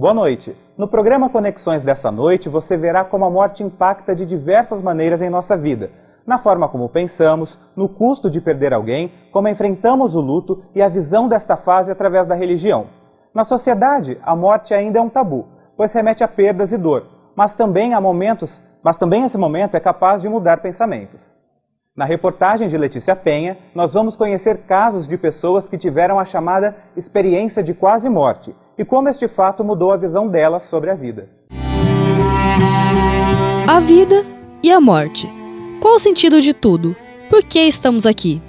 Boa noite. No programa Conexões dessa noite, você verá como a morte impacta de diversas maneiras em nossa vida. Na forma como pensamos, no custo de perder alguém, como enfrentamos o luto e a visão desta fase através da religião. Na sociedade, a morte ainda é um tabu, pois remete a perdas e dor, mas também esse momento é capaz de mudar pensamentos. Na reportagem de Letícia Penha, nós vamos conhecer casos de pessoas que tiveram a chamada experiência de quase morte e como este fato mudou a visão delas sobre a vida. A vida e a morte. Qual o sentido de tudo? Por que estamos aqui?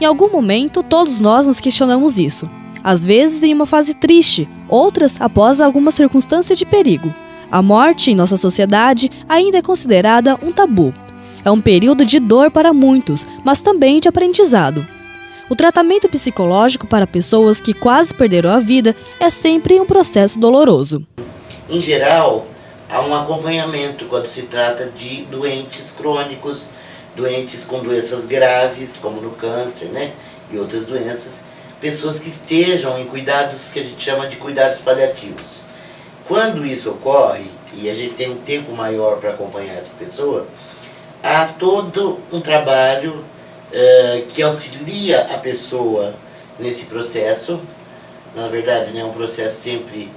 Em algum momento, todos nós nos questionamos isso. Às vezes em uma fase triste, outras após alguma circunstância de perigo. A morte, em nossa sociedade, ainda é considerada um tabu. É um período de dor para muitos, mas também de aprendizado. O tratamento psicológico para pessoas que quase perderam a vida é sempre um processo doloroso. Em geral, há um acompanhamento quando se trata de doentes crônicos, doentes com doenças graves, como no câncer, e outras doenças, pessoas que estejam em cuidados que a gente chama de cuidados paliativos. Quando isso ocorre, e a gente tem um tempo maior para acompanhar essa pessoa, há todo um trabalho que auxilia a pessoa nesse processo. Na verdade, é um processo sempre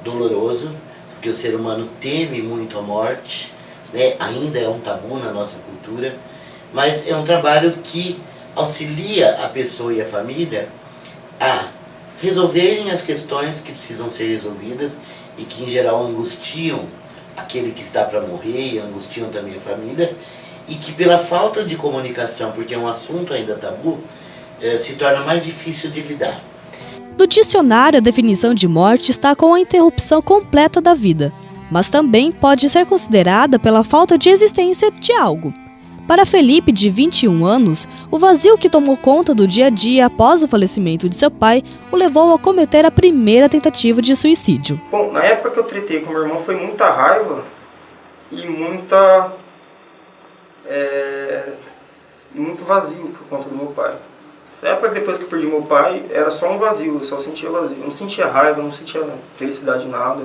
doloroso, porque o ser humano teme muito a morte, ainda é um tabu na nossa cultura, mas é um trabalho que auxilia a pessoa e a família a resolverem as questões que precisam ser resolvidas e que em geral angustiam aquele que está para morrer e angustiam também a família, e que pela falta de comunicação, porque é um assunto ainda tabu, se torna mais difícil de lidar. No dicionário, a definição de morte está com a interrupção completa da vida, mas também pode ser considerada pela falta de existência de algo. Para Felipe, de 21 anos, o vazio que tomou conta do dia a dia após o falecimento de seu pai o levou a cometer a primeira tentativa de suicídio. Bom, na época que eu tretei com meu irmão foi muita raiva e muito vazio por conta do meu pai. Na época depois que eu perdi meu pai, era só um vazio, eu só sentia vazio. Eu não sentia raiva, não sentia felicidade em nada.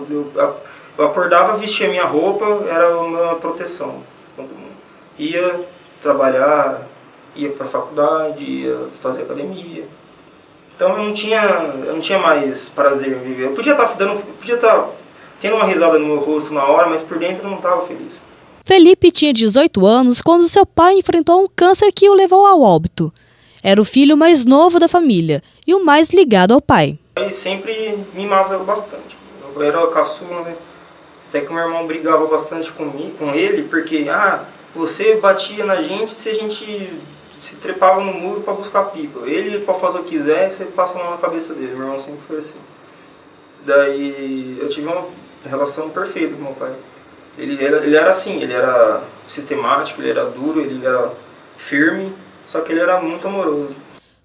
Eu acordava, vestia minha roupa, era uma proteção. Ia trabalhar, ia para a faculdade, ia fazer academia. Então eu não tinha mais prazer em viver. Eu podia estar tendo uma risada no meu rosto na hora, mas por dentro eu não estava feliz. Felipe tinha 18 anos quando seu pai enfrentou um câncer que o levou ao óbito. Era o filho mais novo da família e o mais ligado ao pai. Ele sempre mimava eu bastante. Eu era caçula, Até que o meu irmão brigava bastante com ele, porque você batia na gente se a gente se trepava no muro para buscar pipa. Ele, para fazer o que quiser, você passa a mão na cabeça dele. Meu irmão sempre foi assim. Daí eu tive uma relação perfeita com meu pai. Ele era assim, ele era sistemático, ele era duro, ele era firme, só que ele era muito amoroso.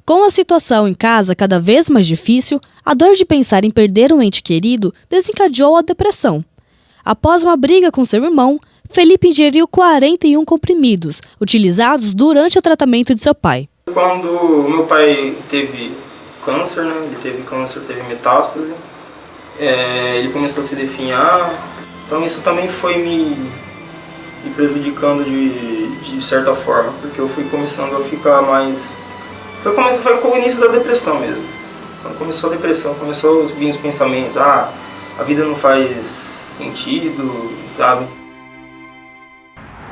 Com a situação em casa cada vez mais difícil, a dor de pensar em perder um ente querido desencadeou a depressão. Após uma briga com seu irmão, Felipe ingeriu 41 comprimidos, utilizados durante o tratamento de seu pai. Quando meu pai teve câncer, teve metástase, ele começou a se definhar. Então isso também foi me prejudicando de certa forma, porque eu fui começando a ficar mais... Foi com o início da depressão mesmo. Quando começou a depressão, começou a vir os pensamentos, a vida não faz sentido, sabe?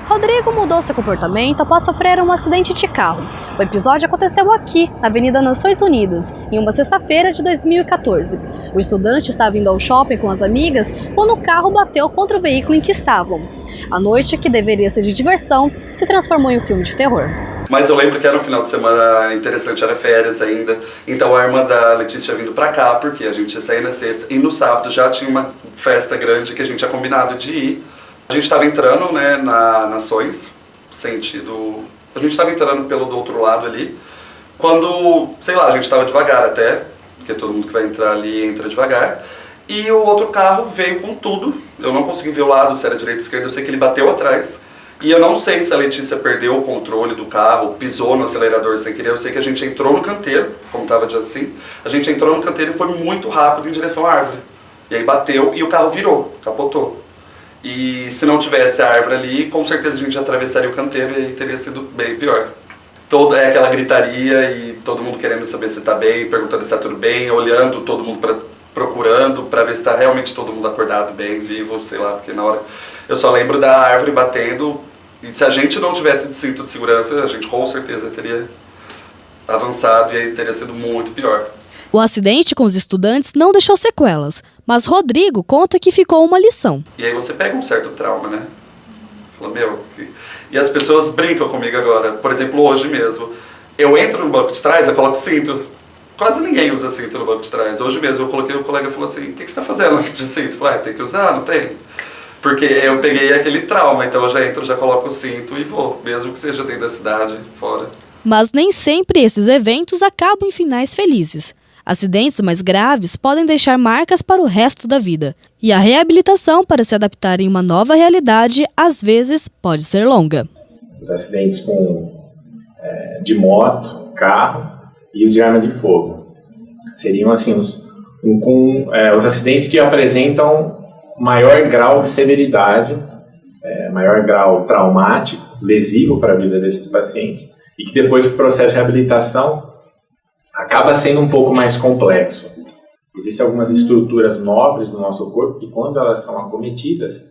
Rodrigo mudou seu comportamento após sofrer um acidente de carro. O episódio aconteceu aqui, na Avenida Nações Unidas, em uma sexta-feira de 2014. O estudante estava indo ao shopping com as amigas quando o carro bateu contra o veículo em que estavam. A noite, que deveria ser de diversão, se transformou em um filme de terror. Mas eu lembro que era um final de semana interessante, era férias ainda. Então a irmã da Letícia vindo pra cá, porque a gente ia sair na sexta. E no sábado já tinha uma festa grande que a gente tinha combinado de ir. A gente estava entrando, na Nações, sentido... A gente estava entrando pelo do outro lado ali. Quando, a gente estava devagar até, porque todo mundo que vai entrar ali entra devagar. E o outro carro veio com tudo. Eu não consegui ver o lado, se era direita ou esquerda, eu sei que ele bateu atrás. E eu não sei se a Letícia perdeu o controle do carro, pisou no acelerador sem querer. Eu sei que a gente entrou no canteiro, como estava de assim. A gente entrou no canteiro e foi muito rápido em direção à árvore. E aí bateu e o carro virou, capotou. E se não tivesse a árvore ali, com certeza a gente atravessaria o canteiro e aí teria sido bem pior. É aquela gritaria e todo mundo querendo saber se está bem, perguntando se está tudo bem, olhando todo mundo procurando para ver se está realmente todo mundo acordado, bem, vivo, sei lá, porque na hora eu só lembro da árvore batendo e se a gente não tivesse de cinto de segurança, a gente com certeza teria avançado e aí teria sido muito pior. O acidente com os estudantes não deixou sequelas, mas Rodrigo conta que ficou uma lição. E aí você pega um certo trauma, né? Fala, E as pessoas brincam comigo agora. Por exemplo, hoje mesmo. Eu entro no banco de trás, eu coloco cinto. Quase ninguém usa cinto no banco de trás. Hoje mesmo eu coloquei, o colega falou assim, o que você está fazendo de cinto? Eu falei, tem que usar, não tem? Porque eu peguei aquele trauma, então eu já entro, já coloco o cinto e vou, mesmo que seja dentro da cidade, fora. Mas nem sempre esses eventos acabam em finais felizes. Acidentes mais graves podem deixar marcas para o resto da vida. E a reabilitação para se adaptar em uma nova realidade, às vezes, pode ser longa. Os acidentes de moto, carro e os de arma de fogo. Seriam assim, os acidentes que apresentam maior grau de severidade, maior grau traumático, lesivo para a vida desses pacientes, e que depois o processo de reabilitação acaba sendo um pouco mais complexo. Existem algumas estruturas nobres do nosso corpo que, quando elas são acometidas,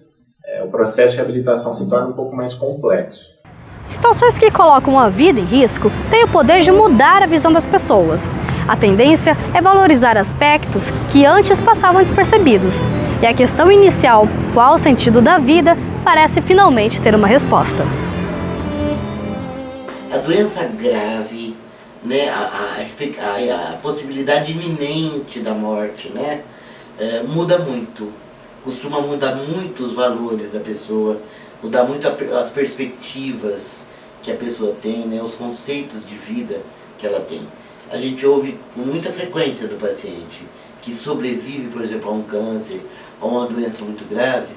o processo de reabilitação se torna um pouco mais complexo. Situações que colocam a vida em risco têm o poder de mudar a visão das pessoas. A tendência é valorizar aspectos que antes passavam despercebidos. E a questão inicial, qual o sentido da vida, parece finalmente ter uma resposta. A doença grave, né, a possibilidade iminente da morte, né, muda muito. Costuma mudar muito os valores da pessoa, mudar muito as perspectivas que a pessoa tem, né, os conceitos de vida que ela tem. A gente ouve com muita frequência do paciente que sobrevive, por exemplo, a um câncer ou uma doença muito grave.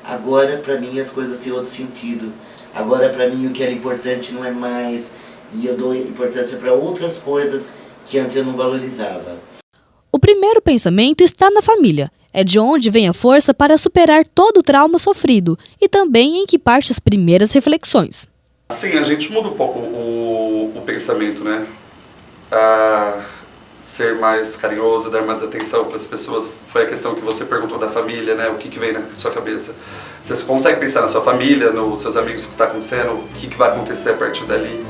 Agora, para mim, as coisas têm outro sentido. Agora, para mim, o que era importante não é mais, e eu dou importância para outras coisas que antes eu não valorizava. O primeiro pensamento está na família. É de onde vem a força para superar todo o trauma sofrido e também em que parte as primeiras reflexões. Assim, a gente muda um pouco o pensamento, né? Ser mais carinhoso, dar mais atenção para as pessoas. Foi a questão que você perguntou da família, né? O que vem na sua cabeça. Você consegue pensar na sua família, nos seus amigos, o que está acontecendo, o que vai acontecer a partir dali.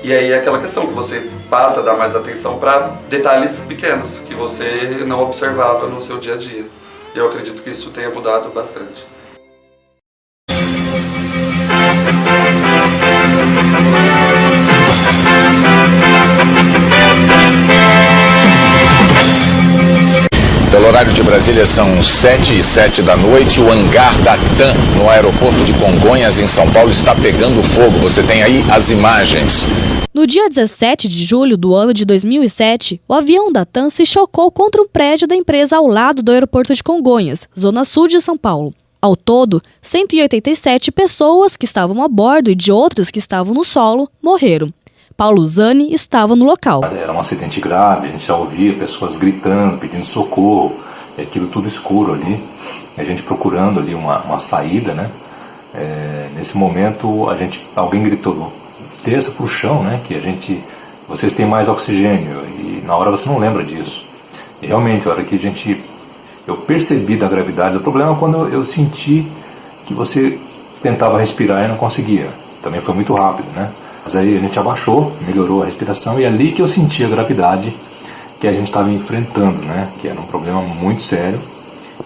E aí é aquela questão que você passa a dar mais atenção para detalhes pequenos que você não observava no seu dia a dia. Eu acredito que isso tenha mudado bastante. Pelo horário de Brasília são 7h07 da noite. O hangar da TAM no aeroporto de Congonhas, em São Paulo, está pegando fogo. Você tem aí as imagens. No dia 17 de julho do ano de 2007, o avião da TAM se chocou contra um prédio da empresa ao lado do aeroporto de Congonhas, zona sul de São Paulo. Ao todo, 187 pessoas que estavam a bordo e de outras que estavam no solo morreram. Paulo Zani estava no local. Era um acidente grave, a gente já ouvia pessoas gritando, pedindo socorro, aquilo tudo escuro ali, a gente procurando ali uma saída, né? Nesse momento, alguém gritou, desça para o chão, né? Que vocês têm mais oxigênio, e na hora você não lembra disso. E realmente, a hora que eu percebi da gravidade do problema quando eu senti que você tentava respirar e não conseguia. Também foi muito rápido, né? Mas aí a gente abaixou, melhorou a respiração e é ali que eu senti a gravidade que a gente estava enfrentando, né? Que era um problema muito sério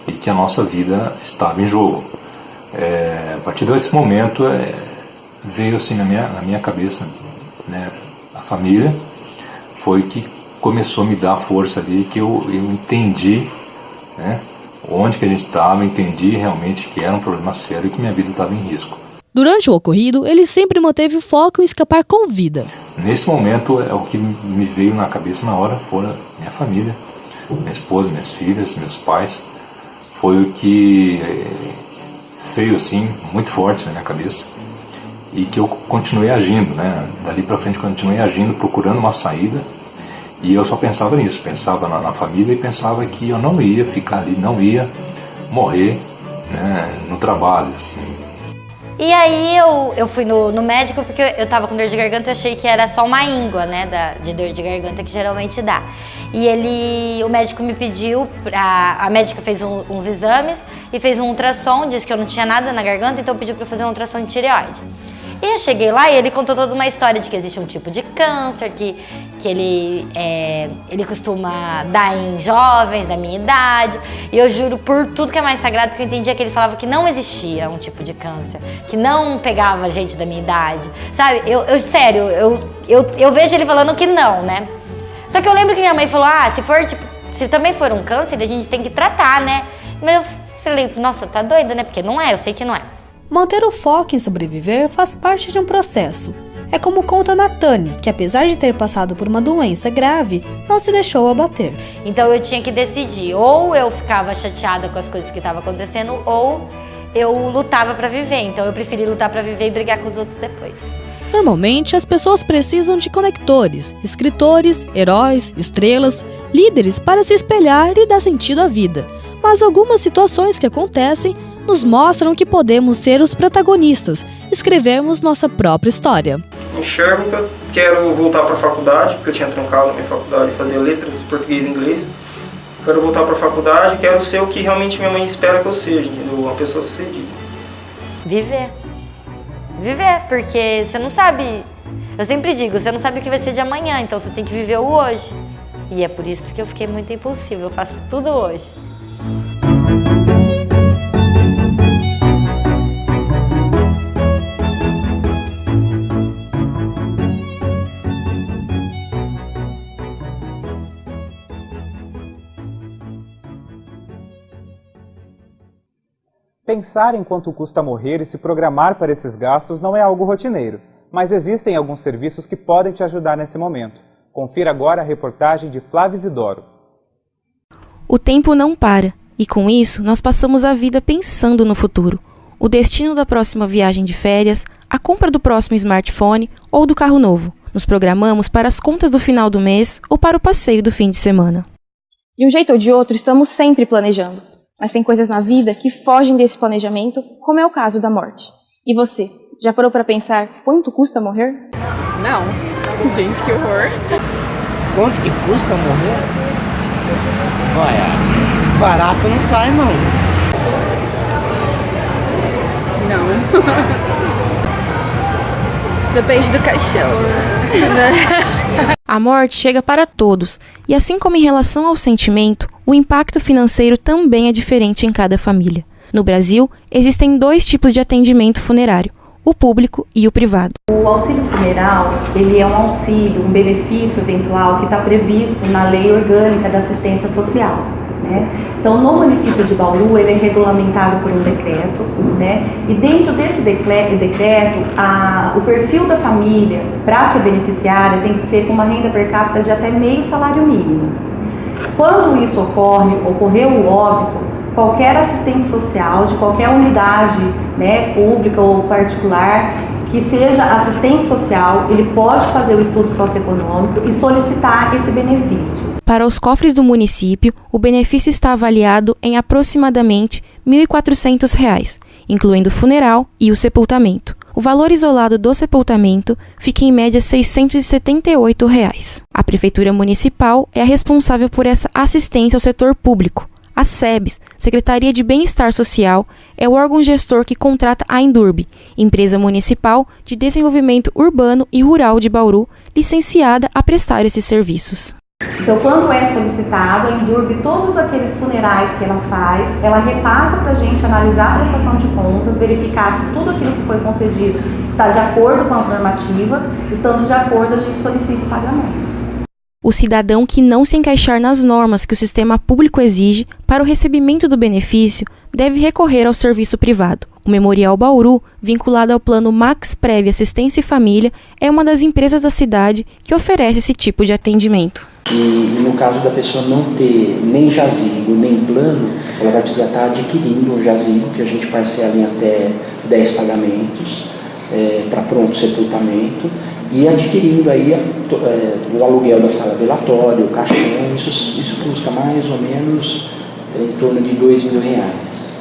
e que a nossa vida estava em jogo. A partir desse momento veio assim na minha cabeça, né? A família foi que começou a me dar força ali, que eu entendi, né? Onde que a gente estava, entendi realmente que era um problema sério e que minha vida estava em risco. Durante o ocorrido, ele sempre manteve o foco em escapar com vida. Nesse momento, o que me veio na cabeça na hora foram minha família, minha esposa, minhas filhas, meus pais. Foi o que veio assim, muito forte na minha cabeça. E que eu continuei agindo, né? Dali para frente, continuei agindo, procurando uma saída. E eu só pensava nisso, pensava na família e pensava que eu não ia ficar ali, não ia morrer, né, no trabalho, assim. E aí eu fui no médico porque eu tava com dor de garganta, eu achei que era só uma íngua, né, de dor de garganta que geralmente dá. E o médico me pediu, a médica fez uns exames e fez um ultrassom, disse que eu não tinha nada na garganta, então pediu pra eu fazer um ultrassom de tireoide. E eu cheguei lá e ele contou toda uma história de que existe um tipo de câncer, que ele costuma dar em jovens da minha idade. E eu juro por tudo que é mais sagrado que eu entendia que ele falava que não existia um tipo de câncer, que não pegava gente da minha idade, sabe? Sério, eu vejo ele falando que não, né? Só que eu lembro que minha mãe falou, se também for um câncer, a gente tem que tratar, né? Mas eu falei, nossa, tá doida, né? Porque não é, eu sei que não é. Manter o foco em sobreviver faz parte de um processo. É como conta Natane, que apesar de ter passado por uma doença grave, não se deixou abater. Então eu tinha que decidir, ou eu ficava chateada com as coisas que estavam acontecendo, ou eu lutava para viver. Então eu preferi lutar para viver e brigar com os outros depois. Normalmente, as pessoas precisam de conectores, escritores, heróis, estrelas, líderes para se espelhar e dar sentido à vida. Mas algumas situações que acontecem nos mostram que podemos ser os protagonistas, escrevermos nossa própria história. Enxergo que eu quero voltar para a faculdade, porque eu tinha trancado na minha faculdade, fazer letras, português e inglês. Quero voltar para a faculdade, quero ser o que realmente minha mãe espera que eu seja, entendeu? Uma pessoa sucedida. Viver, porque você não sabe, eu sempre digo, você não sabe o que vai ser de amanhã, então você tem que viver o hoje. E é por isso que eu fiquei muito impulsiva, eu faço tudo hoje. Pensar em quanto custa morrer e se programar para esses gastos não é algo rotineiro, mas existem alguns serviços que podem te ajudar nesse momento. Confira agora a reportagem de Flávia Isidoro. O tempo não para, e com isso nós passamos a vida pensando no futuro. O destino da próxima viagem de férias, a compra do próximo smartphone ou do carro novo. Nos programamos para as contas do final do mês ou para o passeio do fim de semana. De um jeito ou de outro, estamos sempre planejando. Mas tem coisas na vida que fogem desse planejamento, como é o caso da morte. E você, já parou para pensar quanto custa morrer? Não. Gente, que horror. Quanto que custa morrer? Olha, barato não sai, não. Não. Depende do caixão, né? A morte chega para todos, e assim como em relação ao sentimento, o impacto financeiro também é diferente em cada família. No Brasil, existem 2 tipos de atendimento funerário, o público e o privado. O auxílio funeral, ele é um auxílio, um benefício eventual que está previsto na Lei Orgânica da Assistência Social, né? Então, no município de Bauru, ele é regulamentado por um decreto, né? E dentro desse decreto, o perfil da família para ser beneficiária tem que ser com uma renda per capita de até meio salário mínimo. Quando isso ocorreu o óbito, qualquer assistente social de qualquer unidade, né, pública ou particular, que seja assistente social, ele pode fazer o estudo socioeconômico e solicitar esse benefício. Para os cofres do município, o benefício está avaliado em aproximadamente R$ 1.400, incluindo o funeral e o sepultamento. O valor isolado do sepultamento fica em média R$ 678. A Prefeitura Municipal é a responsável por essa assistência ao setor público. A SEBS, Secretaria de Bem-Estar Social, é o órgão gestor que contrata a Endurb, empresa municipal de desenvolvimento urbano e rural de Bauru, licenciada a prestar esses serviços. Então, quando é solicitado, a Endurb, todos aqueles funerais que ela faz, ela repassa para a gente analisar a prestação de contas, verificar se tudo aquilo que foi concedido está de acordo com as normativas. Estando de acordo, a gente solicita o pagamento. O cidadão que não se encaixar nas normas que o sistema público exige para o recebimento do benefício deve recorrer ao serviço privado. O Memorial Bauru, vinculado ao Plano Max Prev Assistência e Família, é uma das empresas da cidade que oferece esse tipo de atendimento. E no caso da pessoa não ter nem jazigo, nem plano, ela vai precisar estar adquirindo um jazigo que a gente parcela em até 10 pagamentos para pronto sepultamento. e adquirindo aí o aluguel da sala velatório, o caixão, isso custa mais ou menos em torno de R$2.000.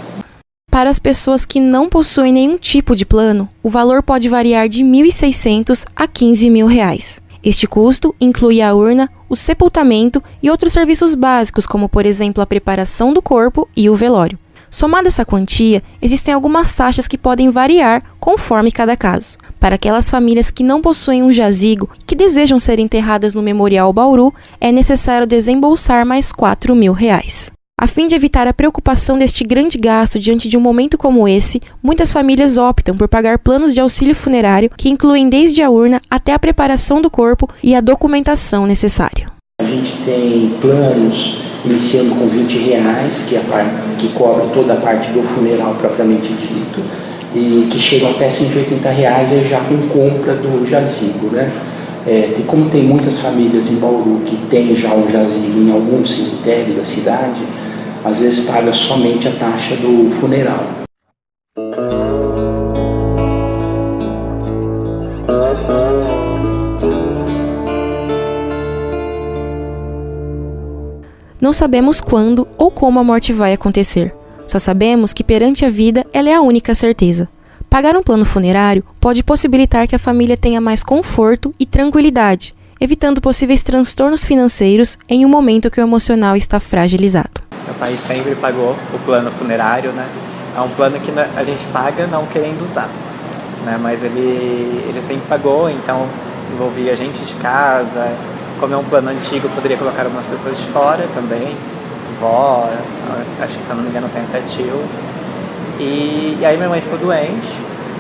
Para as pessoas que não possuem nenhum tipo de plano, o valor pode variar de R$ 1.600 a R$ 15.000. Este custo inclui a urna, o sepultamento e outros serviços básicos, como por exemplo a preparação do corpo e o velório. Somada essa quantia, existem algumas taxas que podem variar conforme cada caso. Para aquelas famílias que não possuem um jazigo e que desejam ser enterradas no Memorial Bauru, é necessário desembolsar mais R$ 4.000. A fim de evitar a preocupação deste grande gasto diante de um momento como esse, muitas famílias optam por pagar planos de auxílio funerário que incluem desde a urna até a preparação do corpo e a documentação necessária. A gente tem planos iniciando com R$20, que cobre toda a parte do funeral propriamente dito, e que chegam até R$180 já com compra do jazigo, né? Como tem muitas famílias em Bauru que tem já um jazigo em algum cemitério da cidade, às vezes paga somente a taxa do funeral. Não sabemos quando ou como a morte vai acontecer. Só sabemos que perante a vida ela é a única certeza. Pagar um plano funerário pode possibilitar que a família tenha mais conforto e tranquilidade, evitando possíveis transtornos financeiros em um momento que o emocional está fragilizado. Meu pai sempre pagou o plano funerário, né? É um plano que a gente paga não querendo usar, né? Mas ele sempre pagou, então envolvia gente de casa. Como é um plano antigo, eu poderia colocar algumas pessoas de fora também, vó, acho que se eu não me engano tem até tio. E aí minha mãe ficou doente,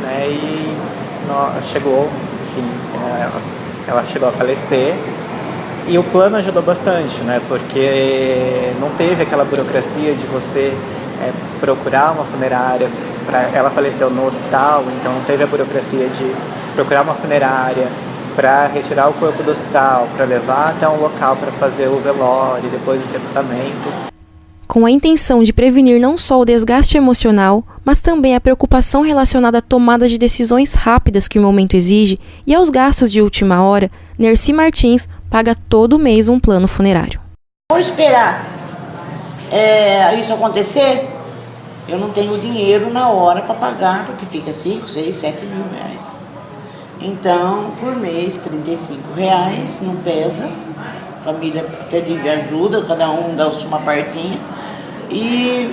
né? E chegou, enfim, ela chegou a falecer. E o plano ajudou bastante, né? Porque não teve aquela burocracia de você procurar uma funerária. Ela faleceu no hospital, então não teve a burocracia de procurar uma funerária para retirar o corpo do hospital, para levar até um local para fazer o velório, depois o sepultamento. Com a intenção de prevenir não só o desgaste emocional, mas também a preocupação relacionada à tomada de decisões rápidas que o momento exige e aos gastos de última hora, Nercy Martins paga todo mês um plano funerário. Vou esperar isso acontecer, eu não tenho dinheiro na hora para pagar, porque fica 5, 6, 7 mil reais. Então, por mês, R$35, não pesa. A família teve ajuda, cada um dá uma partinha. E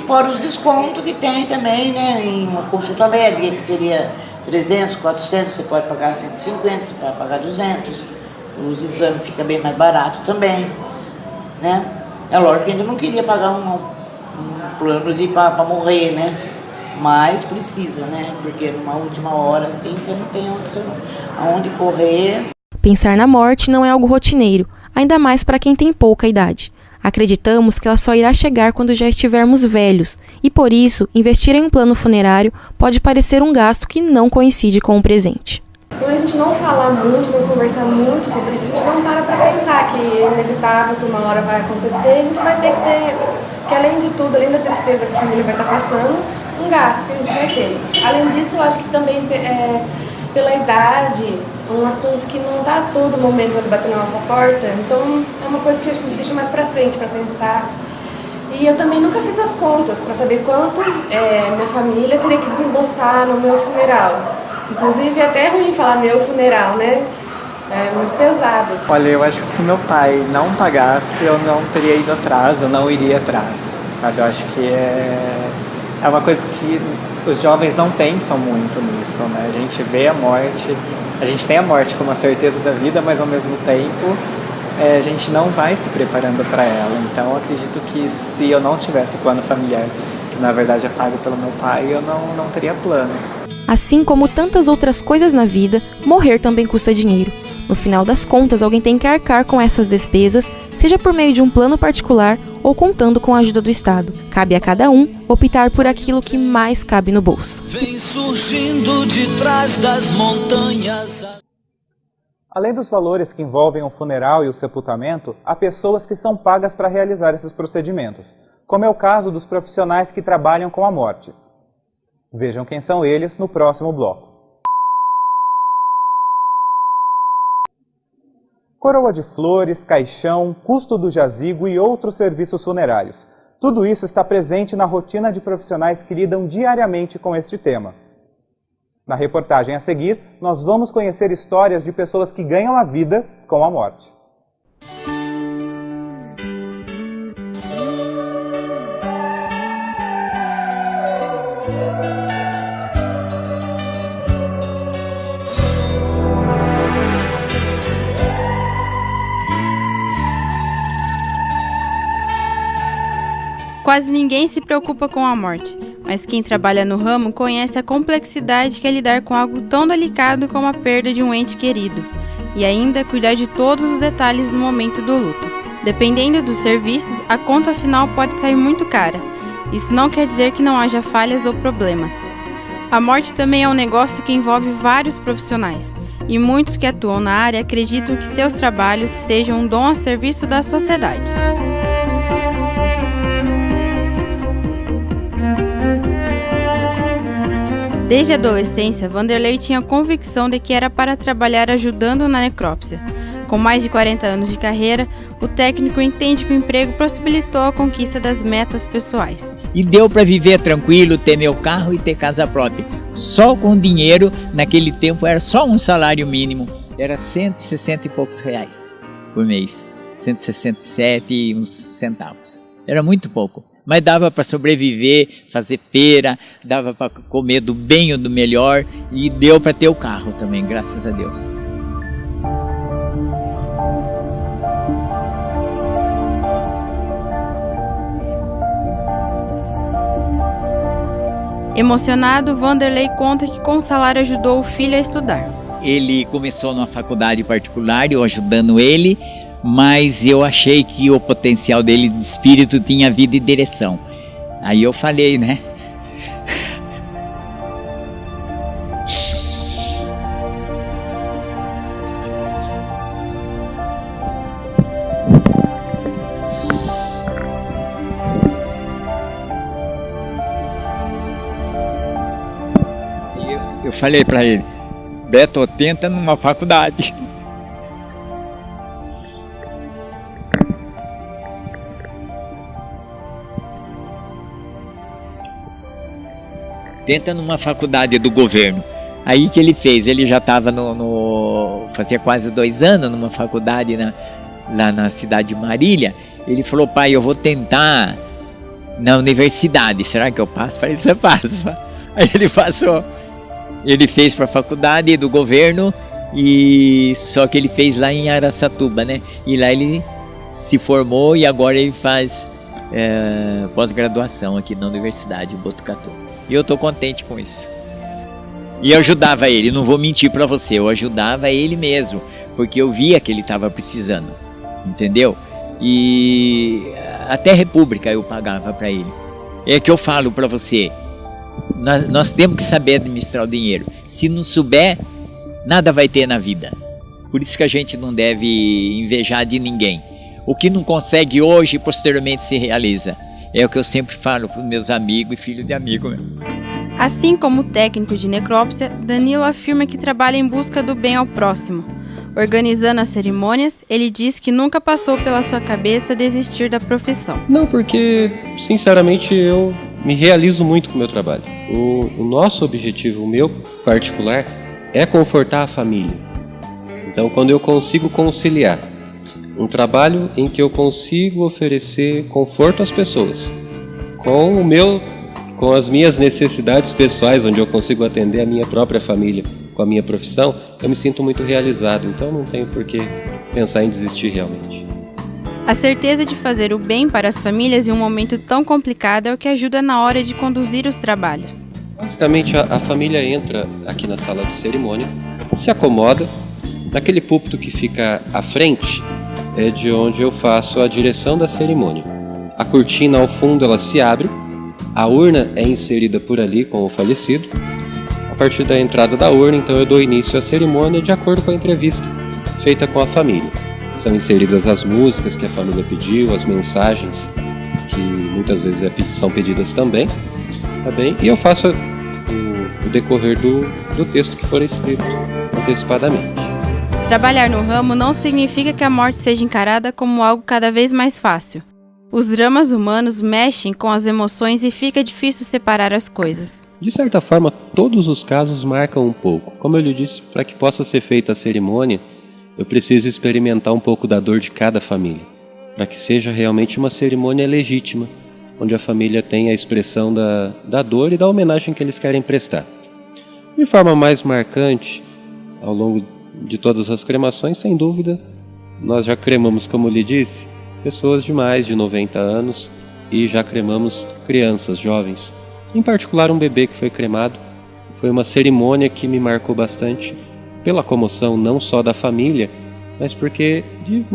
fora os descontos que tem também, né? Em uma consulta médica, que seria 300, 400, você pode pagar 150, você pode pagar 200. Os exames ficam bem mais baratos também, né? É lógico que ainda não queria pagar um plano para morrer, né? Mas precisa, né? Porque numa última hora, assim, você não tem aonde correr. Pensar na morte não é algo rotineiro, ainda mais para quem tem pouca idade. Acreditamos que ela só irá chegar quando já estivermos velhos, e por isso, investir em um plano funerário pode parecer um gasto que não coincide com o presente. Quando a gente não falar muito, não conversar muito sobre isso, a gente não para pensar que é inevitável, que uma hora vai acontecer, a gente vai ter que além de tudo, além da tristeza que a família vai estar passando, um gasto que a gente vai ter. Além disso, eu acho que também pela idade, um assunto que não dá a todo momento ele bater na nossa porta, então é uma coisa que acho que a gente deixa mais pra frente para pensar. E eu também nunca fiz as contas para saber quanto minha família teria que desembolsar no meu funeral. Inclusive é até ruim falar meu funeral, né? É muito pesado. Olha, eu acho que se meu pai não pagasse, eu não teria ido atrás, eu não iria atrás, sabe? Eu acho que é uma coisa que os jovens não pensam muito nisso, né? A gente vê a morte, a gente tem a morte como a certeza da vida, mas ao mesmo tempo a gente não vai se preparando para ela. Então eu acredito que se eu não tivesse plano familiar, que na verdade é pago pelo meu pai, eu não teria plano. Assim como tantas outras coisas na vida, morrer também custa dinheiro. No final das contas, alguém tem que arcar com essas despesas, seja por meio de um plano particular ou contando com a ajuda do Estado. Cabe a cada um optar por aquilo que mais cabe no bolso. Vem surgindo de trás das montanhas. Além dos valores que envolvem o funeral e o sepultamento, há pessoas que são pagas para realizar esses procedimentos, como é o caso dos profissionais que trabalham com a morte. Vejam quem são eles no próximo bloco. Coroa de flores, caixão, custo do jazigo e outros serviços funerários. Tudo isso está presente na rotina de profissionais que lidam diariamente com este tema. Na reportagem a seguir, nós vamos conhecer histórias de pessoas que ganham a vida com a morte. Quase ninguém se preocupa com a morte, mas quem trabalha no ramo conhece a complexidade que é lidar com algo tão delicado como a perda de um ente querido, e ainda cuidar de todos os detalhes no momento do luto. Dependendo dos serviços, a conta final pode sair muito cara. Isso não quer dizer que não haja falhas ou problemas. A morte também é um negócio que envolve vários profissionais, e muitos que atuam na área acreditam que seus trabalhos sejam um dom a serviço da sociedade. Desde a adolescência, Vanderlei tinha a convicção de que era para trabalhar ajudando na necrópsia. Com mais de 40 anos de carreira, o técnico entende que o emprego possibilitou a conquista das metas pessoais. E deu para viver tranquilo, ter meu carro e ter casa própria. Só com dinheiro, naquele tempo era só um salário mínimo. Era 160 e poucos reais por mês. 167 e uns centavos. Era muito pouco. Mas dava para sobreviver, fazer feira, dava para comer do bem ou do melhor e deu para ter o carro também, graças a Deus. Emocionado, Vanderlei conta que com o salário ajudou o filho a estudar. Ele começou numa faculdade particular, eu ajudando ele, mas eu achei que o potencial dele de espírito tinha vida e direção. Aí eu falei, né? Eu falei para ele, Beto, tenta numa faculdade. Tenta numa faculdade do governo. Aí que ele fez, ele já estava fazia quase 2 anos numa faculdade lá na cidade de Marília. Ele falou, pai, eu vou tentar na universidade, será que eu passo? Falei, você passa. Aí ele passou. Ele fez para a faculdade do governo, e só que ele fez lá em Araçatuba, né? E lá ele se formou e agora ele faz pós-graduação aqui na Universidade de Botucatu. E eu estou contente com isso. E eu ajudava ele, não vou mentir para você, eu ajudava ele mesmo, porque eu via que ele estava precisando, entendeu? E até República eu pagava para ele. É que eu falo para você, nós temos que saber administrar o dinheiro. Se não souber, nada vai ter na vida. Por isso que a gente não deve invejar de ninguém. O que não consegue hoje, posteriormente se realiza. É o que eu sempre falo para os meus amigos e filhos de amigo mesmo. Assim como técnico de necrópsia, Danilo afirma que trabalha em busca do bem ao próximo. Organizando as cerimônias, ele diz que nunca passou pela sua cabeça desistir da profissão. Não, porque, sinceramente, eu me realizo muito com o meu trabalho. O nosso objetivo, o meu particular, é confortar a família. Então, quando eu consigo conciliar um trabalho em que eu consigo oferecer conforto às pessoas, com as minhas necessidades pessoais, onde eu consigo atender a minha própria família com a minha profissão, eu me sinto muito realizado. Então não tenho por que pensar em desistir realmente. A certeza de fazer o bem para as famílias em um momento tão complicado é o que ajuda na hora de conduzir os trabalhos. Basicamente, a família entra aqui na sala de cerimônia, se acomoda, naquele púlpito que fica à frente, é de onde eu faço a direção da cerimônia. A cortina ao fundo ela se abre, a urna é inserida por ali com o falecido. A partir da entrada da urna, então eu dou início à cerimônia de acordo com a entrevista feita com a família. São inseridas as músicas que a família pediu, as mensagens que muitas vezes são pedidas também, tá bem? E eu faço o decorrer do texto que for escrito antecipadamente. Trabalhar no ramo não significa que a morte seja encarada como algo cada vez mais fácil. Os dramas humanos mexem com as emoções e fica difícil separar as coisas. De certa forma, todos os casos marcam um pouco. Como eu lhe disse, para que possa ser feita a cerimônia, eu preciso experimentar um pouco da dor de cada família, para que seja realmente uma cerimônia legítima, onde a família tenha a expressão da dor e da homenagem que eles querem prestar. De forma mais marcante, ao longo de todas as cremações, sem dúvida, nós já cremamos, como lhe disse, pessoas de mais de 90 anos e já cremamos crianças, jovens. Em particular, um bebê que foi cremado. Foi uma cerimônia que me marcou bastante pela comoção não só da família, mas porque, de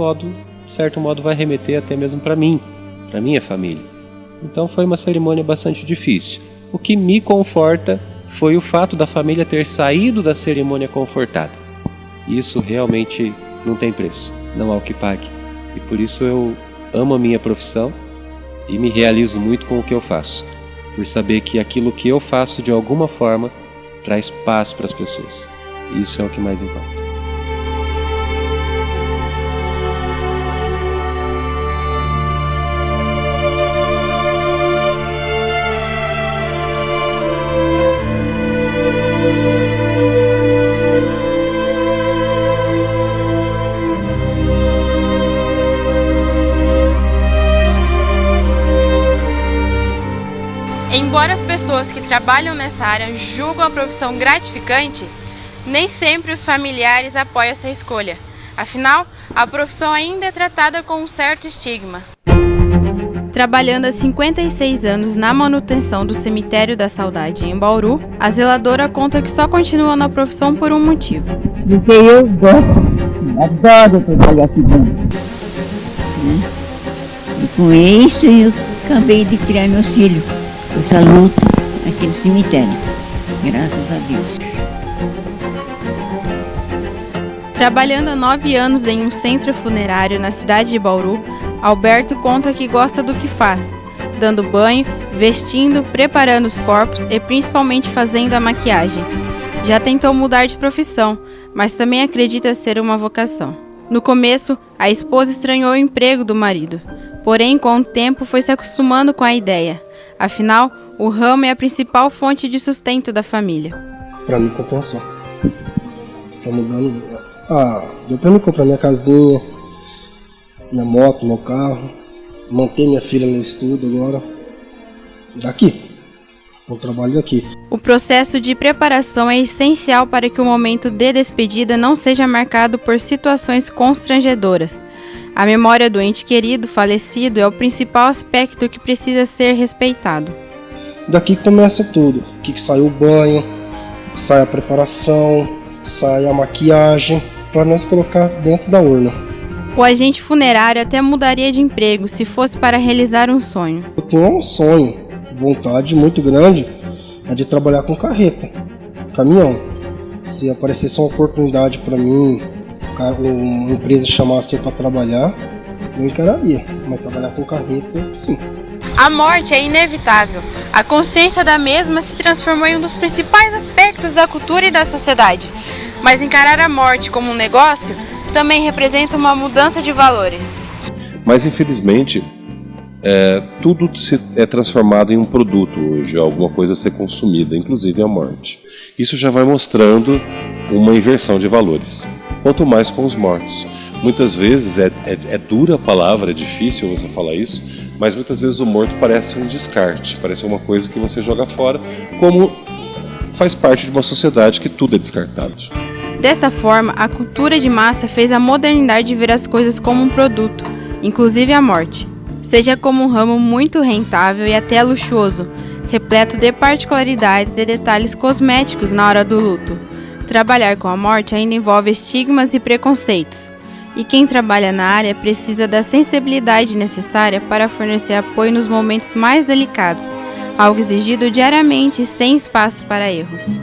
certo modo, vai remeter até mesmo para mim, para minha família. Então foi uma cerimônia bastante difícil. O que me conforta foi o fato da família ter saído da cerimônia confortada. Isso realmente não tem preço, não há o que pague. E por isso eu amo a minha profissão e me realizo muito com o que eu faço, por saber que aquilo que eu faço de alguma forma traz paz para as pessoas. E isso é o que mais importa. Embora as pessoas que trabalham nessa área julgam a profissão gratificante, nem sempre os familiares apoiam essa escolha. Afinal, a profissão ainda é tratada com um certo estigma. Trabalhando há 56 anos na manutenção do Cemitério da Saudade em Bauru, a zeladora conta que só continua na profissão por um motivo. Porque eu gosto, adoro trabalhar aqui dentro. E com isso eu acabei de criar meu filho. Essa luta aqui no cemitério, graças a Deus. Trabalhando há 9 anos em um centro funerário na cidade de Bauru, Alberto conta que gosta do que faz, dando banho, vestindo, preparando os corpos e principalmente fazendo a maquiagem. Já tentou mudar de profissão, mas também acredita ser uma vocação. No começo, a esposa estranhou o emprego do marido, porém com o tempo foi se acostumando com a ideia. Afinal, o ramo é a principal fonte de sustento da família. Para mim compensou. Tá mudando. Deu para mim comprar minha casinha, minha moto, meu carro, manter minha filha no estudo agora. Daqui. Eu trabalho daqui. O processo de preparação é essencial para que o momento de despedida não seja marcado por situações constrangedoras. A memória do ente querido falecido é o principal aspecto que precisa ser respeitado. Daqui começa tudo. Aqui que sai o banho, sai a preparação, sai a maquiagem, para nós colocar dentro da urna. O agente funerário até mudaria de emprego se fosse para realizar um sonho. Eu tenho um sonho, vontade muito grande, é de trabalhar com caminhão. Se aparecesse uma oportunidade para mim, uma empresa chamasse eu para trabalhar, eu encararia, mas trabalhar com carreta, sim. A morte é inevitável. A consciência da mesma se transformou em um dos principais aspectos da cultura e da sociedade. Mas encarar a morte como um negócio também representa uma mudança de valores. Mas infelizmente, tudo é transformado em um produto hoje, alguma coisa a ser consumida, inclusive a morte. Isso já vai mostrando uma inversão de valores. Quanto mais com os mortos. Muitas vezes é dura a palavra, é difícil você falar isso, mas muitas vezes o morto parece um descarte, parece uma coisa que você joga fora, como faz parte de uma sociedade que tudo é descartado. Dessa forma, a cultura de massa fez a modernidade de ver as coisas como um produto, inclusive a morte. Seja como um ramo muito rentável e até luxuoso, repleto de particularidades e detalhes cosméticos na hora do luto. Trabalhar com a morte ainda envolve estigmas e preconceitos. E quem trabalha na área precisa da sensibilidade necessária para fornecer apoio nos momentos mais delicados, algo exigido diariamente e sem espaço para erros.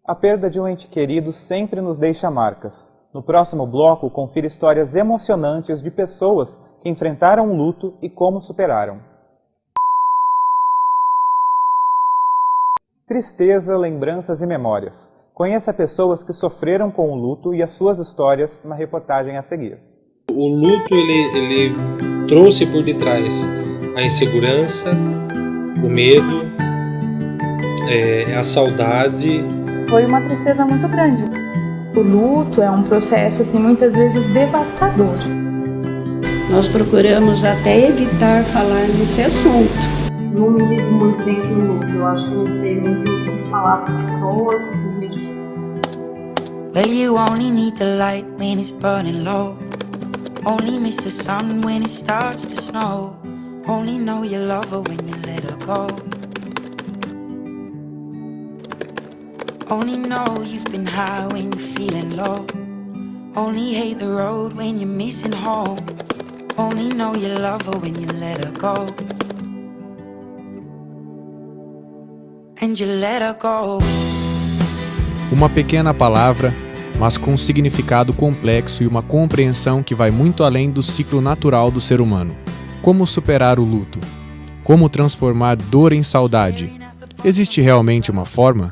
A perda de um ente querido sempre nos deixa marcas. No próximo bloco, confira histórias emocionantes de pessoas que enfrentaram o luto e como superaram. Tristeza, lembranças e memórias. Conheça pessoas que sofreram com o luto e as suas histórias na reportagem a seguir. O luto ele trouxe por detrás a insegurança, o medo, a saudade. Foi uma tristeza muito grande. O luto é um processo assim muitas vezes devastador. Nós procuramos até evitar falar nesse assunto. Não me lido muito bem com o luto. Eu acho que não sei muito o que falar para pessoas, simplesmente. Well, you only need the light when it's burning low. Only miss the sun when it starts to snow. Only know you love her when you let her go. Only know you've been high when you're feeling low. Only hate the road when you're missing home. Only know you love her when you let her go. And you let her go. Uma pequena palavra, mas com um significado complexo e uma compreensão que vai muito além do ciclo natural do ser humano. Como superar o luto? Como transformar dor em saudade? Existe realmente uma forma?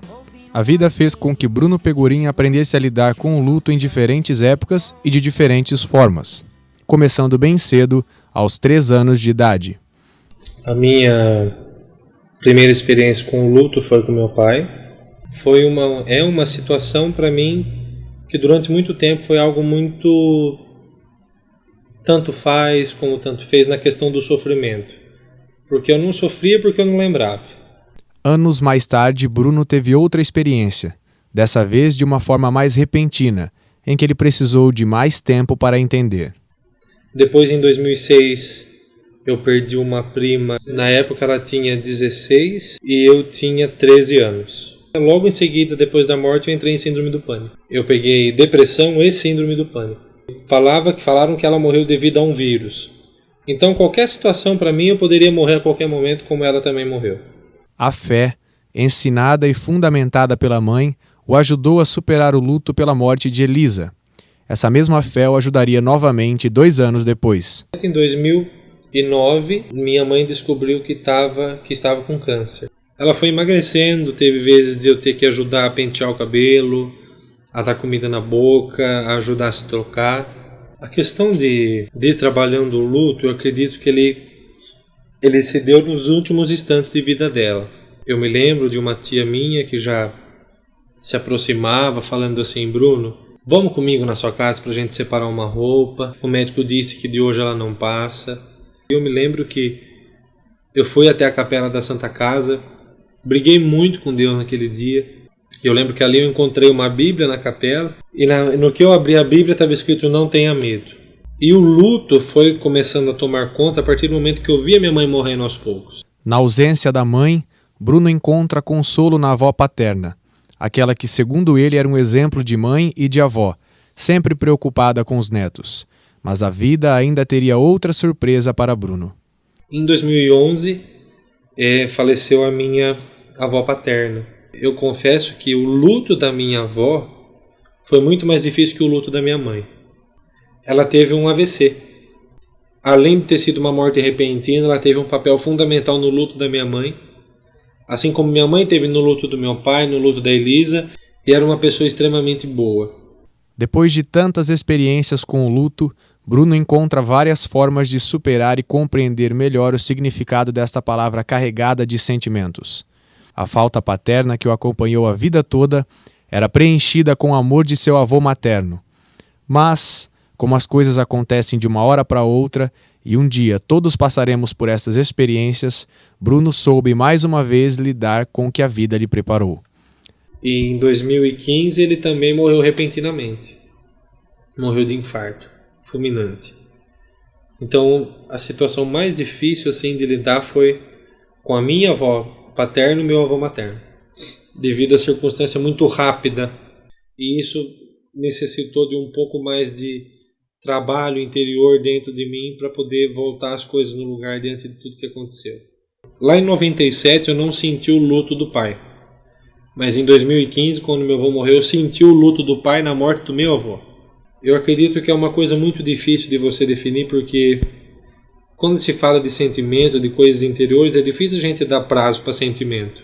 A vida fez com que Bruno Pegorin aprendesse a lidar com o luto em diferentes épocas e de diferentes formas, começando bem cedo, aos 3 anos de idade. A minha primeira experiência com o luto foi com meu pai. É uma situação para mim que durante muito tempo foi algo muito tanto faz como tanto fez na questão do sofrimento. Porque eu não sofria porque eu não lembrava. Anos mais tarde, Bruno teve outra experiência, dessa vez de uma forma mais repentina, em que ele precisou de mais tempo para entender. Depois, em 2006, eu perdi uma prima. Na época ela tinha 16 e eu tinha 13 anos. Logo em seguida, depois da morte, eu entrei em síndrome do pânico. Eu peguei depressão e síndrome do pânico. Falaram que ela morreu devido a um vírus. Então, qualquer situação para mim, eu poderia morrer a qualquer momento, como ela também morreu. A fé, ensinada e fundamentada pela mãe, o ajudou a superar o luto pela morte de Elisa. Essa mesma fé o ajudaria novamente 2 anos depois. Em 2009, minha mãe descobriu que estava com câncer. Ela foi emagrecendo, teve vezes de eu ter que ajudar a pentear o cabelo, a dar comida na boca, a ajudar a se trocar. A questão de trabalhando o luto, eu acredito que ele se deu nos últimos instantes de vida dela. Eu me lembro de uma tia minha que já se aproximava falando assim: Bruno, vamos comigo na sua casa para a gente separar uma roupa. O médico disse que de hoje ela não passa. Eu me lembro que eu fui até a capela da Santa Casa, briguei muito com Deus naquele dia. Eu lembro que ali eu encontrei uma Bíblia na capela e no que eu abri a Bíblia estava escrito: não tenha medo. E o luto foi começando a tomar conta a partir do momento que eu vi a minha mãe morrendo aos poucos. Na ausência da mãe, Bruno encontra consolo na avó paterna, aquela que, segundo ele, era um exemplo de mãe e de avó, sempre preocupada com os netos. Mas a vida ainda teria outra surpresa para Bruno. Em 2011, faleceu a minha avó paterna. Eu confesso que o luto da minha avó foi muito mais difícil que o luto da minha mãe. Ela teve um AVC. Além de ter sido uma morte repentina, ela teve um papel fundamental no luto da minha mãe. Assim como minha mãe teve no luto do meu pai, no luto da Elisa, e era uma pessoa extremamente boa. Depois de tantas experiências com o luto, Bruno encontra várias formas de superar e compreender melhor o significado desta palavra carregada de sentimentos. A falta paterna que o acompanhou a vida toda era preenchida com o amor de seu avô materno. Mas, como as coisas acontecem de uma hora para outra, e um dia todos passaremos por essas experiências, Bruno soube mais uma vez lidar com o que a vida lhe preparou. E em 2015 ele também morreu repentinamente. Morreu de infarto fulminante. Então a situação mais difícil assim de lidar foi com a minha avó paterna e meu avô materno, devido à circunstância muito rápida. E isso necessitou de um pouco mais de trabalho interior dentro de mim para poder voltar as coisas no lugar diante de tudo que aconteceu. Lá em 97 eu não senti o luto do pai. Mas em 2015, quando meu avô morreu, eu senti o luto do pai na morte do meu avô. Eu acredito que é uma coisa muito difícil de você definir, porque quando se fala de sentimento, de coisas interiores, é difícil a gente dar prazo para sentimento.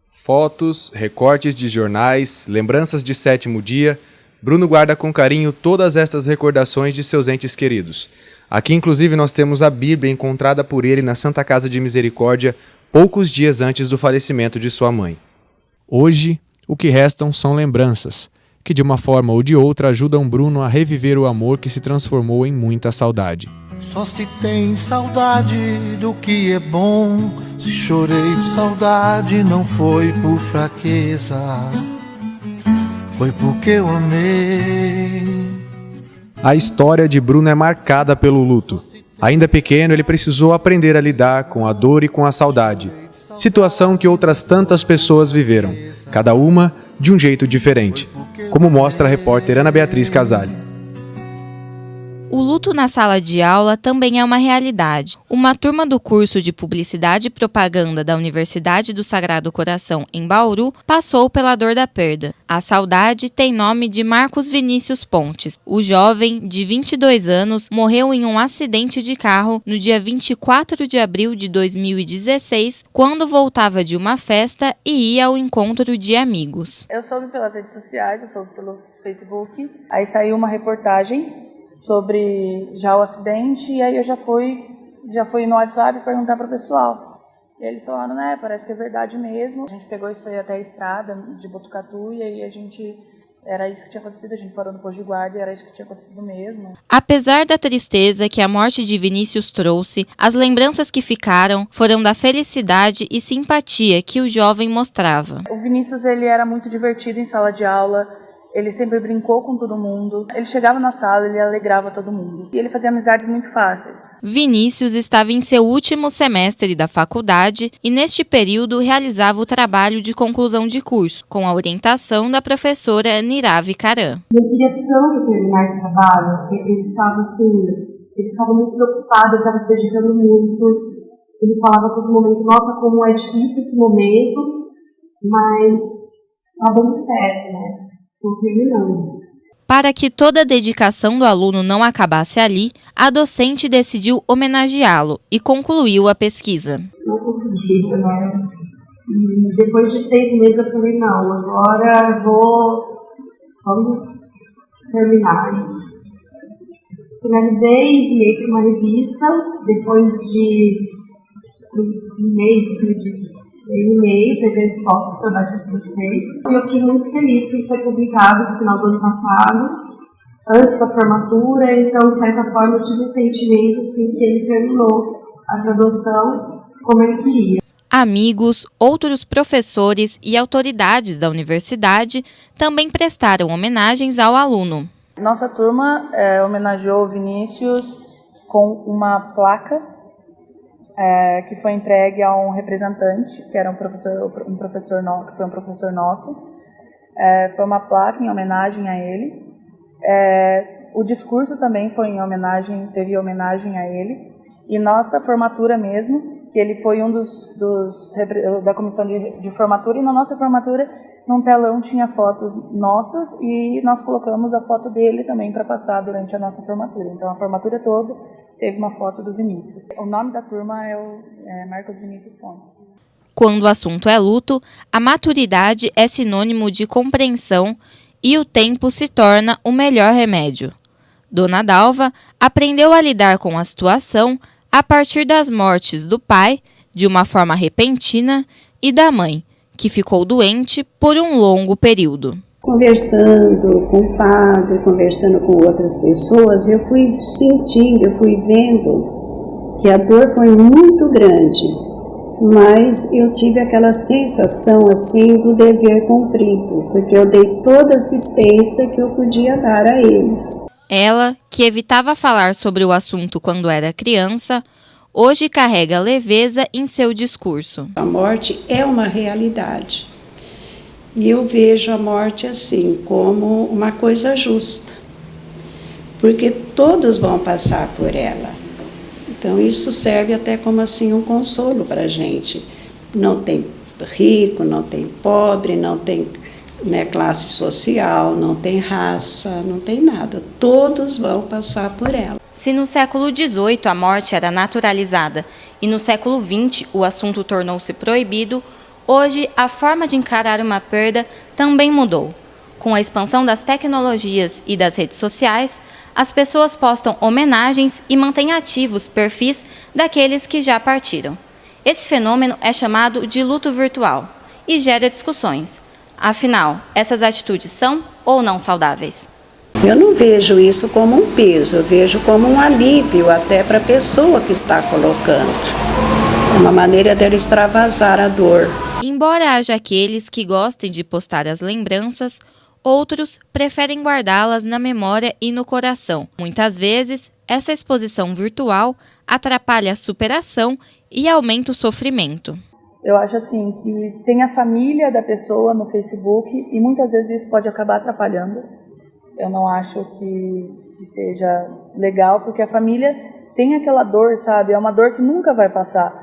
Fotos, recortes de jornais, lembranças de sétimo dia, Bruno guarda com carinho todas estas recordações de seus entes queridos. Aqui, inclusive, nós temos a Bíblia encontrada por ele na Santa Casa de Misericórdia, poucos dias antes do falecimento de sua mãe. Hoje, o que restam são lembranças, que de uma forma ou de outra ajudam Bruno a reviver o amor que se transformou em muita saudade. Só se tem saudade do que é bom. Se chorei de saudade, não foi por fraqueza, foi porque eu amei. A história de Bruno é marcada pelo luto. Ainda pequeno, ele precisou aprender a lidar com a dor e com a saudade, situação que outras tantas pessoas viveram, cada uma de um jeito diferente, como mostra a repórter Ana Beatriz Casale. O luto na sala de aula também é uma realidade. Uma turma do curso de Publicidade e Propaganda da Universidade do Sagrado Coração, em Bauru, passou pela dor da perda. A saudade tem nome de Marcos Vinícius Pontes. O jovem, de 22 anos, morreu em um acidente de carro no dia 24 de abril de 2016, quando voltava de uma festa e ia ao encontro de amigos. Eu soube pelas redes sociais, eu soube pelo Facebook, aí saiu uma reportagem sobre já o acidente, e aí eu já fui no WhatsApp perguntar para o pessoal. E eles falaram, né, parece que é verdade mesmo. A gente pegou e foi até a estrada de Botucatu, e aí era isso que tinha acontecido, a gente parou no posto de guarda e era isso que tinha acontecido mesmo. Apesar da tristeza que a morte de Vinícius trouxe, as lembranças que ficaram foram da felicidade e simpatia que o jovem mostrava. O Vinícius, ele era muito divertido em sala de aula. Ele sempre brincou com todo mundo. Ele chegava na sala, ele alegrava todo mundo. E ele fazia amizades muito fáceis. Vinícius estava em seu último semestre da faculdade e, neste período, realizava o trabalho de conclusão de curso, com a orientação da professora Niravi Karam. Eu queria tanto terminar esse trabalho. Ele estava muito preocupado, ele estava se dedicando muito. Ele falava a todo momento, nossa, como é difícil esse momento, mas está dando certo, né? Para que toda a dedicação do aluno não acabasse ali, a docente decidiu homenageá-lo e concluiu a pesquisa. Não consegui, né? E depois de 6 meses eu falei, não, agora vamos terminar isso. Finalizei, enviei para uma revista, depois de um mês, acredito. Peguei resposta para Batista e eu fiquei muito feliz que ele foi publicado no final do ano passado, antes da formatura, então de certa forma eu tive um sentimento assim, que ele terminou a graduação como ele queria. Amigos, outros professores e autoridades da universidade também prestaram homenagens ao aluno. Nossa turma homenageou o Vinícius com uma placa que foi entregue a um representante, que era um professor nosso. Foi uma placa em homenagem a ele. O discurso também teve homenagem a ele. E nossa formatura mesmo, que ele foi um da comissão de formatura, e na nossa formatura, num telão tinha fotos nossas, e nós colocamos a foto dele também para passar durante a nossa formatura. Então a formatura toda teve uma foto do Vinícius. O nome da turma é Marcos Vinícius Pontes. Quando o assunto é luto, a maturidade é sinônimo de compreensão e o tempo se torna o melhor remédio. Dona Dalva aprendeu a lidar com a situação a partir das mortes do pai, de uma forma repentina, e da mãe, que ficou doente por um longo período. Conversando com o padre, conversando com outras pessoas, eu fui sentindo, eu fui vendo que a dor foi muito grande, mas eu tive aquela sensação assim do dever cumprido, porque eu dei toda a assistência que eu podia dar a eles. Ela, que evitava falar sobre o assunto quando era criança, hoje carrega leveza em seu discurso. A morte é uma realidade. E eu vejo a morte assim, como uma coisa justa. Porque todos vão passar por ela. Então isso serve até como assim um consolo para a gente. Não tem rico, não tem pobre, não tem classe social, não tem raça, não tem nada. Todos vão passar por ela. Se no século XVIII a morte era naturalizada e no século XX o assunto tornou-se proibido, hoje a forma de encarar uma perda também mudou. Com a expansão das tecnologias e das redes sociais, as pessoas postam homenagens e mantêm ativos perfis daqueles que já partiram. Esse fenômeno é chamado de luto virtual e gera discussões. Afinal, essas atitudes são ou não saudáveis? Eu não vejo isso como um peso, eu vejo como um alívio até para a pessoa que está colocando. É uma maneira dela extravasar a dor. Embora haja aqueles que gostem de postar as lembranças, outros preferem guardá-las na memória e no coração. Muitas vezes, essa exposição virtual atrapalha a superação e aumenta o sofrimento. Eu acho assim que tem a família da pessoa no Facebook e muitas vezes isso pode acabar atrapalhando. Eu não acho que seja legal, porque a família tem aquela dor, sabe? É uma dor que nunca vai passar.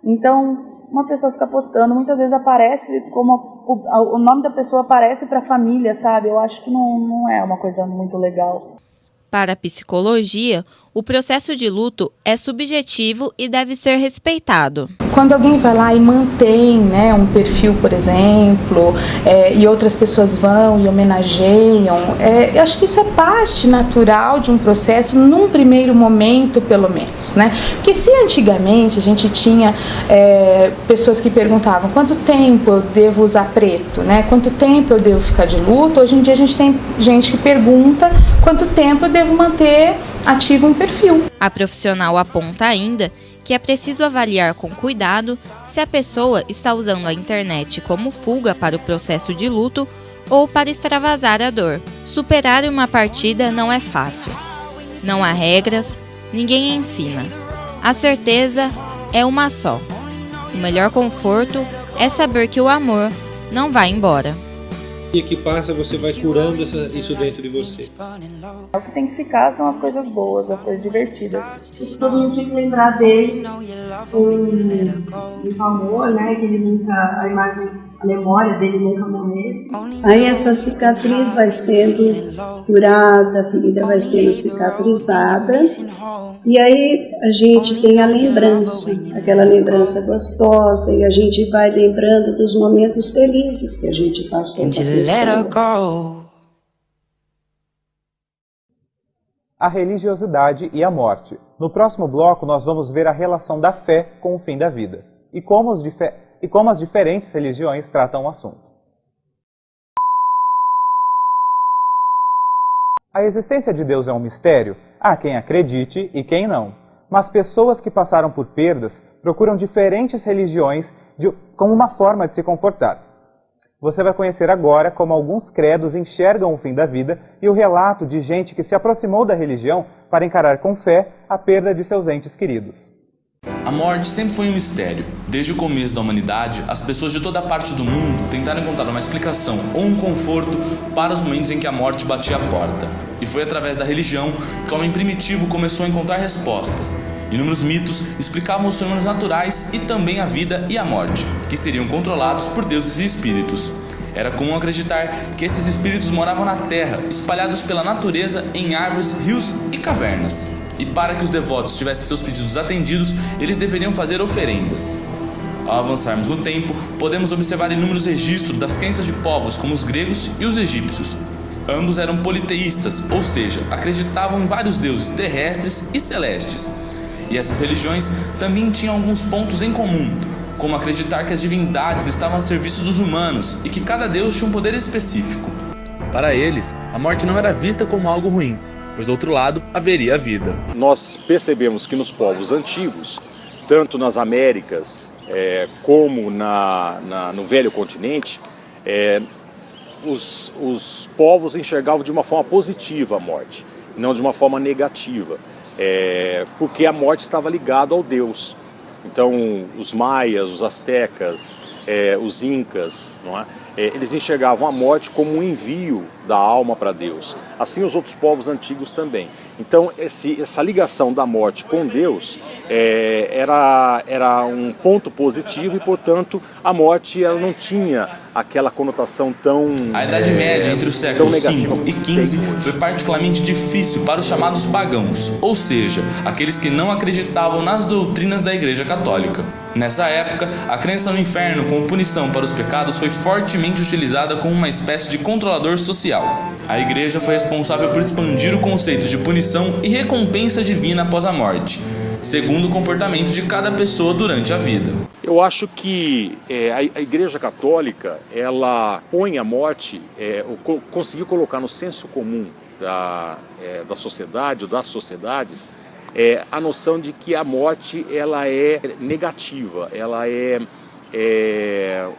Então, uma pessoa fica postando, muitas vezes aparece o nome da pessoa aparece para a família, sabe? Eu acho que não é uma coisa muito legal. Para a psicologia, o processo de luto é subjetivo e deve ser respeitado. Quando alguém vai lá e mantém, um perfil, por exemplo, e outras pessoas vão e homenageiam, eu acho que isso é parte natural de um processo, num primeiro momento, pelo menos, né? Porque se antigamente a gente tinha pessoas que perguntavam quanto tempo eu devo usar preto, né? Quanto tempo eu devo ficar de luto, hoje em dia a gente tem gente que pergunta quanto tempo eu devo manter ativo um perfil. A profissional aponta ainda que é preciso avaliar com cuidado se a pessoa está usando a internet como fuga para o processo de luto ou para extravasar a dor. Superar uma partida não é fácil. Não há regras, ninguém ensina. A certeza é uma só. O melhor conforto é saber que o amor não vai embora. E que passa, você vai curando isso dentro de você. O que tem que ficar são as coisas boas, as coisas divertidas. Isso todo mundo tinha que lembrar dele com amor, né? Que ele nunca, a memória dele nunca morresse. Aí essa cicatriz vai sendo curada, a ferida vai sendo cicatrizada. E aí a gente tem a lembrança, aquela lembrança gostosa, e a gente vai lembrando dos momentos felizes que a gente passou com a pessoa. A religiosidade e a morte. No próximo bloco, nós vamos ver a relação da fé com o fim da vida e como as diferentes religiões tratam o assunto. A existência de Deus é um mistério? Há quem acredite e quem não. Mas pessoas que passaram por perdas procuram diferentes religiões como uma forma de se confortar. Você vai conhecer agora como alguns credos enxergam o fim da vida e o relato de gente que se aproximou da religião para encarar com fé a perda de seus entes queridos. A morte sempre foi um mistério. Desde o começo da humanidade, as pessoas de toda parte do mundo tentaram encontrar uma explicação ou um conforto para os momentos em que a morte batia a porta. E foi através da religião que o homem primitivo começou a encontrar respostas. Inúmeros mitos explicavam os fenômenos naturais e também a vida e a morte, que seriam controlados por deuses e espíritos. Era comum acreditar que esses espíritos moravam na terra, espalhados pela natureza em árvores, rios e cavernas. E para que os devotos tivessem seus pedidos atendidos, eles deveriam fazer oferendas. Ao avançarmos no tempo, podemos observar inúmeros registros das crenças de povos como os gregos e os egípcios. Ambos eram politeístas, ou seja, acreditavam em vários deuses terrestres e celestes. E essas religiões também tinham alguns pontos em comum, como acreditar que as divindades estavam a serviço dos humanos e que cada deus tinha um poder específico. Para eles, a morte não era vista como algo ruim, pois do outro lado haveria a vida. Nós percebemos que nos povos antigos, tanto nas Américas como no velho continente, os povos enxergavam de uma forma positiva a morte, não de uma forma negativa, porque a morte estava ligada ao Deus. Então, os maias, os astecas, os incas, não é? Eles enxergavam a morte como um envio da alma para Deus. Assim os outros povos antigos também. Então essa ligação da morte com Deus era um ponto positivo e, portanto, a morte ela não tinha aquela conotação tão... A Idade Média, entre os séculos V e XV, foi particularmente difícil para os chamados pagãos, ou seja, aqueles que não acreditavam nas doutrinas da Igreja Católica. Nessa época, a crença no inferno como punição para os pecados foi fortemente utilizada como uma espécie de controlador social. A Igreja foi responsável por expandir o conceito de punição e recompensa divina após a morte, segundo o comportamento de cada pessoa durante a vida. Eu acho que a Igreja Católica, ela põe a morte, conseguiu colocar no senso comum da sociedade, ou das sociedades, a noção de que a morte ela é negativa, ela é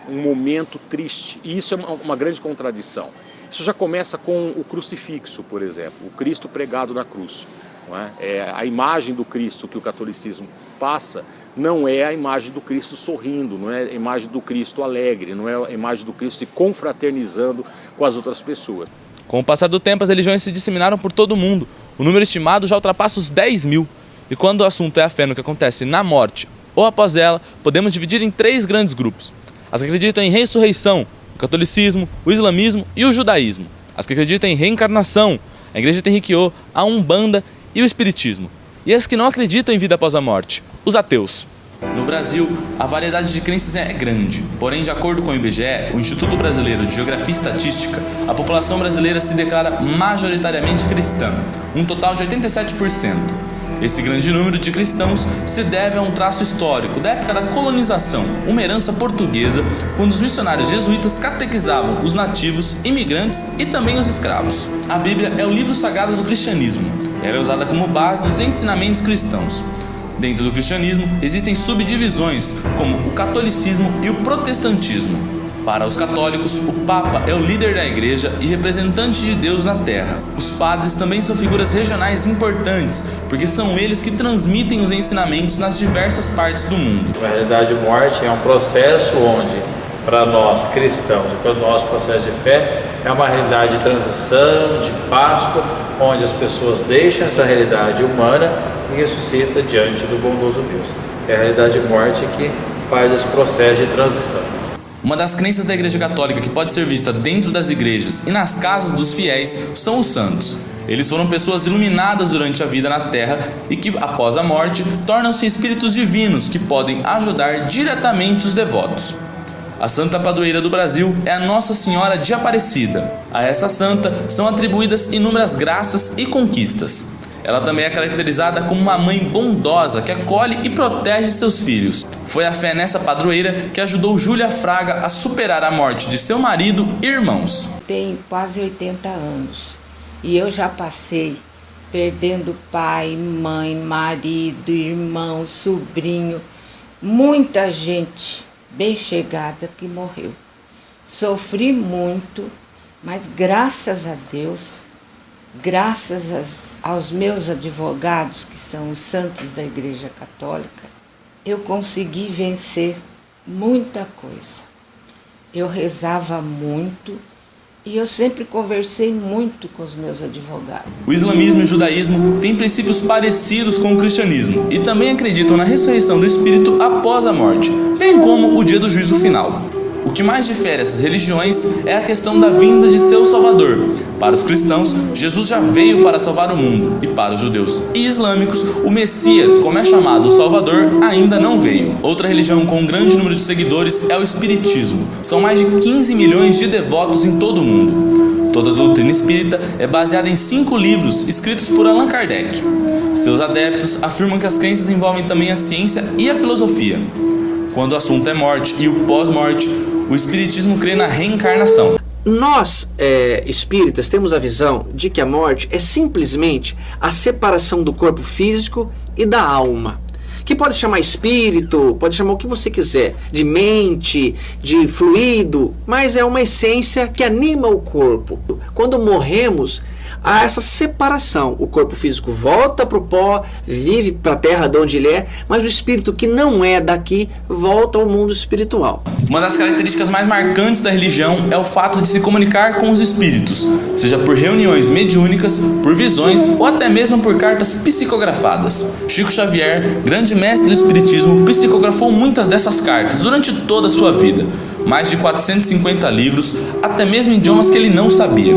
um momento triste. E isso é uma grande contradição. Isso já começa com o crucifixo, por exemplo, o Cristo pregado na cruz. Não é? A imagem do Cristo que o catolicismo passa não é a imagem do Cristo sorrindo, não é a imagem do Cristo alegre, não é a imagem do Cristo se confraternizando com as outras pessoas. Com o passar do tempo, as religiões se disseminaram por todo o mundo. O número estimado já ultrapassa os 10 mil. E quando o assunto é a fé no que acontece na morte ou após ela, podemos dividir em 3 grandes grupos. As que acreditam em ressurreição, o catolicismo, o islamismo e o judaísmo. As que acreditam em reencarnação, a Igreja Tenrikyo, a Umbanda e o Espiritismo. E as que não acreditam em vida após a morte, os ateus. No Brasil, a variedade de crenças é grande, porém, de acordo com o IBGE, o Instituto Brasileiro de Geografia e Estatística, a população brasileira se declara majoritariamente cristã, um total de 87%. Esse grande número de cristãos se deve a um traço histórico da época da colonização, uma herança portuguesa, quando os missionários jesuítas catequizavam os nativos, imigrantes e também os escravos. A Bíblia é o livro sagrado do cristianismo. Ela é usada como base dos ensinamentos cristãos. Dentro do cristianismo, existem subdivisões, como o catolicismo e o protestantismo. Para os católicos, o Papa é o líder da Igreja e representante de Deus na Terra. Os padres também são figuras regionais importantes, porque são eles que transmitem os ensinamentos nas diversas partes do mundo. Na realidade, a morte é um processo onde, para nós cristãos e para o nosso processo de fé, é uma realidade de transição, de Páscoa, onde as pessoas deixam essa realidade humana e ressuscitam diante do bondoso Deus. É a realidade de morte que faz esse processo de transição. Uma das crenças da Igreja Católica que pode ser vista dentro das igrejas e nas casas dos fiéis são os santos. Eles foram pessoas iluminadas durante a vida na Terra e que, após a morte, tornam-se espíritos divinos que podem ajudar diretamente os devotos. A Santa Padroeira do Brasil é a Nossa Senhora de Aparecida. A essa santa são atribuídas inúmeras graças e conquistas. Ela também é caracterizada como uma mãe bondosa que acolhe e protege seus filhos. Foi a fé nessa padroeira que ajudou Júlia Fraga a superar a morte de seu marido e irmãos. Tenho quase 80 anos e eu já passei perdendo pai, mãe, marido, irmão, sobrinho, muita gente bem chegada que morreu. Sofri muito, mas graças a Deus, graças aos meus advogados, que são os santos da Igreja Católica, eu consegui vencer muita coisa. Eu rezava muito e eu sempre conversei muito com os meus advogados. O islamismo e o judaísmo têm princípios parecidos com o cristianismo e também acreditam na ressurreição do espírito após a morte, bem como o dia do juízo final. O que mais difere essas religiões é a questão da vinda de seu Salvador. Para os cristãos, Jesus já veio para salvar o mundo, e para os judeus e islâmicos, o Messias, como é chamado o Salvador, ainda não veio. Outra religião com um grande número de seguidores é o Espiritismo. São mais de 15 milhões de devotos em todo o mundo. Toda a doutrina espírita é baseada em 5 livros escritos por Allan Kardec. Seus adeptos afirmam que as crenças envolvem também a ciência e a filosofia. Quando o assunto é morte e o pós-morte, o Espiritismo crê na reencarnação. Nós, espíritas, temos a visão de que a morte é simplesmente a separação do corpo físico e da alma. Que pode chamar espírito, pode chamar o que você quiser, de mente, de fluido, mas é uma essência que anima o corpo. Quando morremos, há essa separação. O corpo físico volta para o pó, vive para a terra de onde ele é, mas o espírito que não é daqui volta ao mundo espiritual. Uma das características mais marcantes da religião é o fato de se comunicar com os espíritos, seja por reuniões mediúnicas, por visões ou até mesmo por cartas psicografadas. Chico Xavier, grande mestre do espiritismo, psicografou muitas dessas cartas durante toda a sua vida. Mais de 450 livros, até mesmo em idiomas que ele não sabia.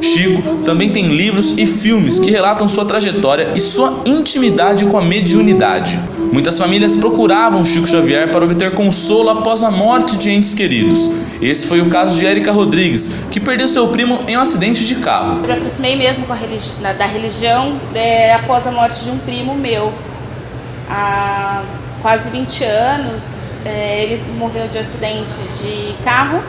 Chico também tem livros e filmes que relatam sua trajetória e sua intimidade com a mediunidade. Muitas famílias procuravam Chico Xavier para obter consolo após a morte de entes queridos. Esse foi o caso de Érica Rodrigues, que perdeu seu primo em um acidente de carro. Eu me aproximei mesmo da religião após a morte de um primo meu. Há quase 20 anos, ele morreu de acidente de carro.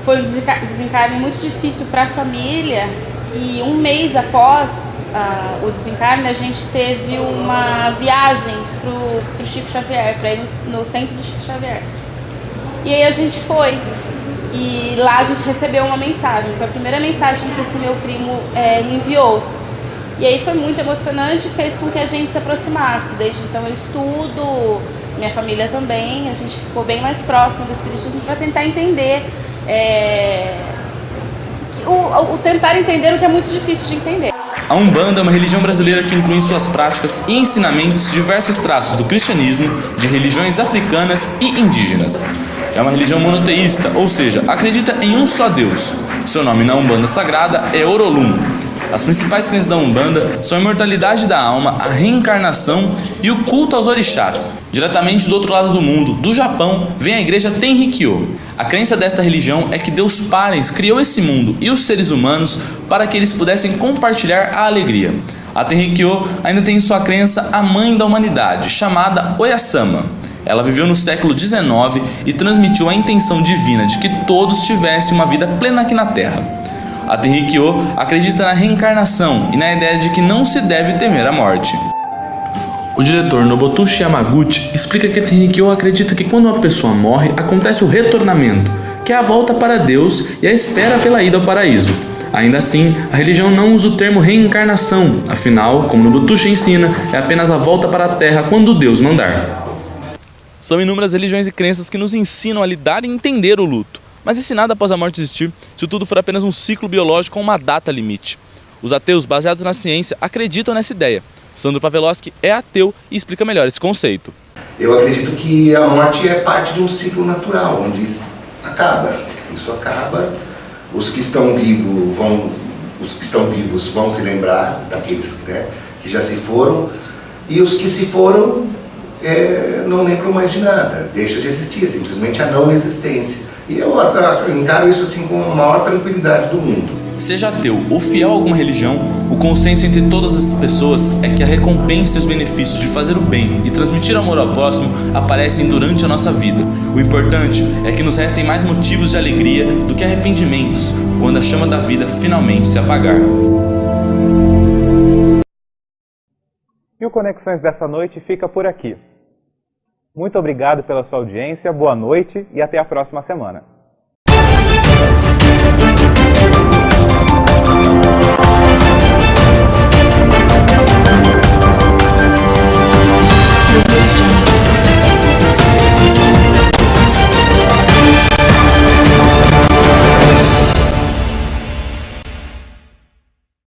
Foi um desencarne muito difícil para a família e um mês após o desencarne a gente teve uma viagem para o Chico Xavier, para ir no centro do Chico Xavier. E aí a gente foi e lá a gente recebeu uma mensagem, foi a primeira mensagem que esse meu primo me enviou. E aí foi muito emocionante e fez com que a gente se aproximasse. Desde então eu estudo, minha família também, a gente ficou bem mais próximo do espiritismo para tentar entender tentar entender o que é muito difícil de entender. A Umbanda é uma religião brasileira que inclui em suas práticas e ensinamentos diversos traços do cristianismo, de religiões africanas e indígenas. É uma religião monoteísta, ou seja, acredita em um só Deus. Seu nome na Umbanda sagrada é Orolum. As principais crenças da Umbanda são a imortalidade da alma, a reencarnação e o culto aos orixás. Diretamente do outro lado do mundo, do Japão, vem a igreja Tenrikyo. A crença desta religião é que Deus Pares criou esse mundo e os seres humanos para que eles pudessem compartilhar a alegria. A Tenrikyo ainda tem em sua crença a mãe da humanidade, chamada Oyasama. Ela viveu no século XIX e transmitiu a intenção divina de que todos tivessem uma vida plena aqui na Terra. A Tenrikyo acredita na reencarnação e na ideia de que não se deve temer a morte. O diretor Nobutoshi Yamaguchi explica que a Tenrikyo acredita que quando uma pessoa morre, acontece o retornamento, que é a volta para Deus e a espera pela ida ao paraíso. Ainda assim, a religião não usa o termo reencarnação, afinal, como Nobutoshi ensina, é apenas a volta para a Terra quando Deus mandar. São inúmeras religiões e crenças que nos ensinam a lidar e entender o luto. Mas e se nada após a morte existir, se tudo for apenas um ciclo biológico com uma data limite? Os ateus, baseados na ciência, acreditam nessa ideia. Sandro Pavlovsky é ateu e explica melhor esse conceito. Eu acredito que a morte é parte de um ciclo natural, onde isso acaba. Isso acaba, os que estão vivos vão se lembrar daqueles que já se foram, e os que se foram não lembram mais de nada, deixa de existir, simplesmente a não existência. E eu encaro isso assim com a maior tranquilidade do mundo. Seja ateu ou fiel a alguma religião, o consenso entre todas as pessoas é que a recompensa e os benefícios de fazer o bem e transmitir amor ao próximo aparecem durante a nossa vida. O importante é que nos restem mais motivos de alegria do que arrependimentos quando a chama da vida finalmente se apagar. E o Conexões dessa noite fica por aqui. Muito obrigado pela sua audiência, boa noite e até a próxima semana.